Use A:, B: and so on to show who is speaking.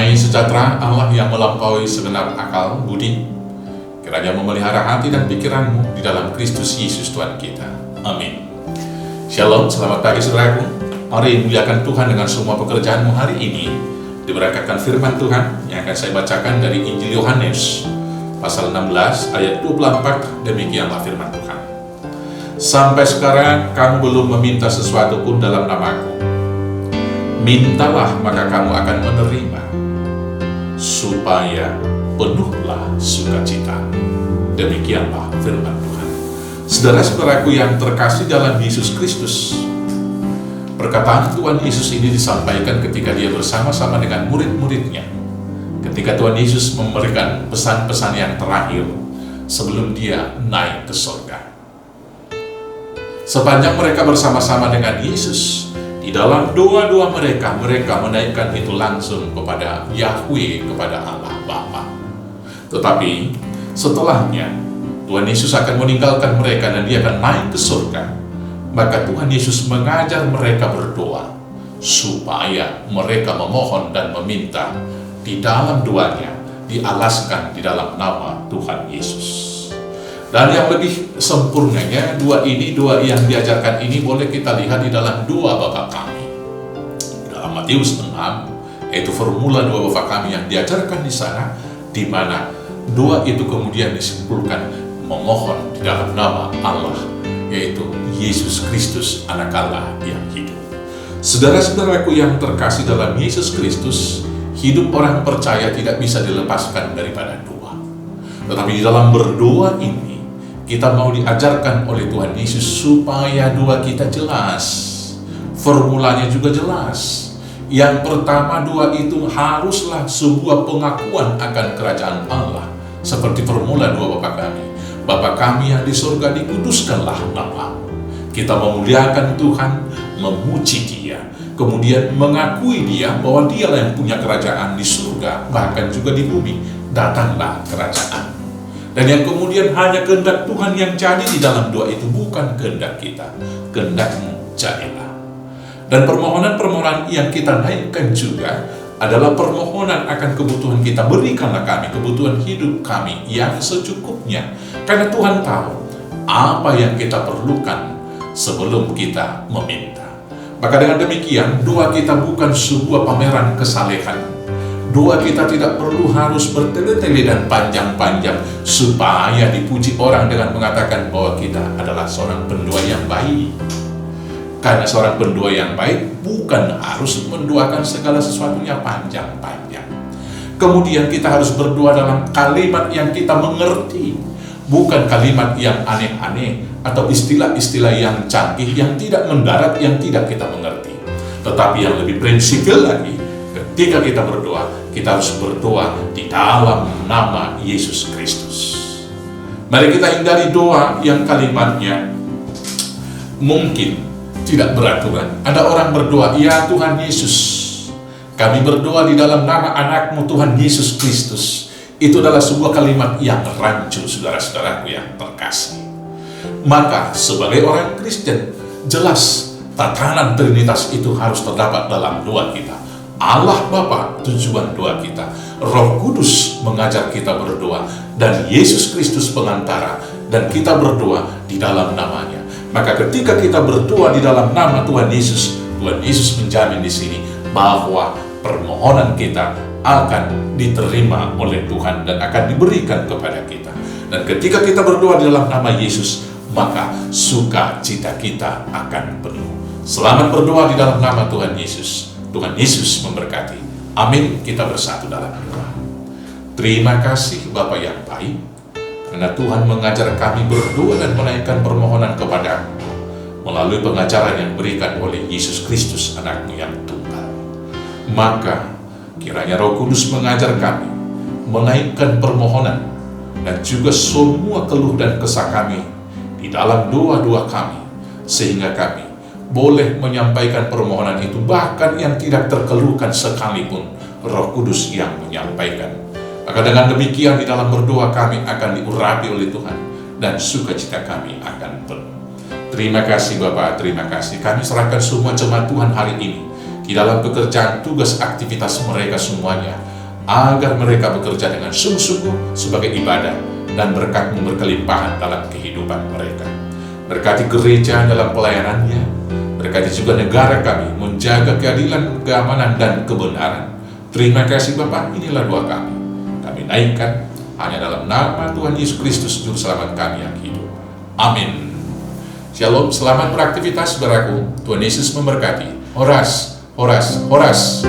A: Damai sejahtera Allah yang melampaui segenap akal budi, kiranya memelihara hati dan pikiranmu di dalam Kristus Yesus Tuhan kita. Amin. Shalom, selamat pagi saudaraku. Mari muliakan Tuhan dengan semua pekerjaanmu hari ini. Diberkatkan firman Tuhan yang akan saya bacakan dari Injil Yohanes pasal 16 ayat 24. Demikianlah firman Tuhan. Sampai sekarang kamu belum meminta sesuatu pun dalam namaku. Mintalah maka kamu akan menerima, supaya penuhlah sukacita. Demikianlah firman Tuhan. Saudara-saudaraku yang terkasih dalam Yesus Kristus, perkataan Tuhan Yesus ini disampaikan ketika dia bersama-sama dengan murid-muridnya, ketika Tuhan Yesus memberikan pesan-pesan yang terakhir sebelum dia naik ke surga. Sepanjang mereka bersama-sama dengan Yesus, di dalam doa-doa mereka menaikkan itu langsung kepada Yahweh, kepada Allah Bapa. Tetapi setelahnya Tuhan Yesus akan meninggalkan mereka dan dia akan naik ke surga. Maka Tuhan Yesus mengajar mereka berdoa supaya mereka memohon dan meminta di dalam doanya, dialaskan di dalam nama Tuhan Yesus. Dan yang lebih sempurnanya, doa yang diajarkan ini boleh kita lihat di dalam doa Bapa kami. Dalam Matius 6, yaitu formula doa Bapa kami yang diajarkan di sana, di mana doa itu kemudian disimpulkan memohon di dalam nama Allah, yaitu Yesus Kristus, Anak Allah yang hidup. Saudara-saudaraku yang terkasih dalam Yesus Kristus, hidup orang percaya tidak bisa dilepaskan daripada doa. Tetapi di dalam berdoa ini, kita mau diajarkan oleh Tuhan Yesus supaya doa kita jelas. Formulanya juga jelas. Yang pertama, doa itu haruslah sebuah pengakuan akan kerajaan Allah. Seperti formula doa Bapa kami. Bapa kami yang di surga, dikuduskanlah namamu. Kita memuliakan Tuhan, memuji Dia, kemudian mengakui Dia bahwa Dialah yang punya kerajaan di surga, bahkan juga di bumi. Datanglah kerajaan. Dan yang kemudian hanya kehendak Tuhan yang jadi di dalam doa itu, bukan kehendak kita. Kehendak-Mu jadilah. Dan permohonan-permohonan yang kita naikkan juga adalah permohonan akan kebutuhan kita. Berikanlah kami kebutuhan hidup kami yang secukupnya. Karena Tuhan tahu apa yang kita perlukan sebelum kita meminta. Maka dengan demikian, doa kita bukan sebuah pameran kesalehan. Doa kita tidak perlu harus bertele-tele dan panjang-panjang supaya dipuji orang dengan mengatakan bahwa kita adalah seorang pendoa yang baik. Karena seorang pendoa yang baik bukan harus mendoakan segala sesuatunya panjang-panjang. Kemudian kita harus berdoa dalam kalimat yang kita mengerti, bukan kalimat yang aneh-aneh atau istilah-istilah yang canggih yang tidak mendarat, yang tidak kita mengerti. Tetapi yang lebih prinsipil lagi, ketika kita berdoa, kita harus berdoa di dalam nama Yesus Kristus. Mari kita hindari doa yang kalimatnya mungkin tidak beraturan. Ada orang berdoa, ya Tuhan Yesus, kami berdoa di dalam nama anak-Mu Tuhan Yesus Kristus. Itu adalah sebuah kalimat yang rancu, saudara-saudaraku yang terkasih. Maka sebagai orang Kristen, jelas tatanan Trinitas itu harus terdapat dalam doa kita. Allah Bapa tujuan doa kita, Roh Kudus mengajar kita berdoa, dan Yesus Kristus pengantara, dan kita berdoa di dalam namanya. Maka ketika kita berdoa di dalam nama Tuhan Yesus menjamin di sini bahwa permohonan kita akan diterima oleh Tuhan dan akan diberikan kepada kita. Dan ketika kita berdoa di dalam nama Yesus, maka sukacita kita akan penuh. Selamat berdoa di dalam nama Tuhan Yesus. Tuhan Yesus memberkati. Amin. Kita bersatu dalam doa. Terima kasih Bapa yang baik, karena Tuhan mengajar kami berdoa dan menaikkan permohonan kepada-Mu melalui pengajaran yang diberikan oleh Yesus Kristus, anak-Mu yang tunggal. Maka kiranya Roh Kudus mengajar kami menaikkan permohonan dan juga semua keluh dan kesah kami di dalam doa-doa kami, sehingga kami boleh menyampaikan permohonan itu, bahkan yang tidak terkeluhkan sekalipun Roh Kudus yang menyampaikan. Maka dengan demikian di dalam berdoa kami akan diurapi oleh Tuhan dan sukacita kami akan penuh. Terima kasih Bapak, terima kasih. Kami serahkan semua jemaat Tuhan hari ini di dalam pekerjaan, tugas, aktivitas mereka semuanya. agar mereka bekerja dengan sungguh-sungguh sebagai ibadah, dan berkat-Mu berkelimpahan dalam kehidupan mereka. Berkati gereja dalam pelayanannya, berkati juga negara kami menjaga keadilan, keamanan, dan kebenaran. Terima kasih Bapa, inilah doa kami. Kami naikkan hanya dalam nama Tuhan Yesus Kristus, Juru Selamat kami yang hidup. Amin. Shalom, selamat beraktivitas saudaraku. Tuhan Yesus memberkati. Horas, horas, horas.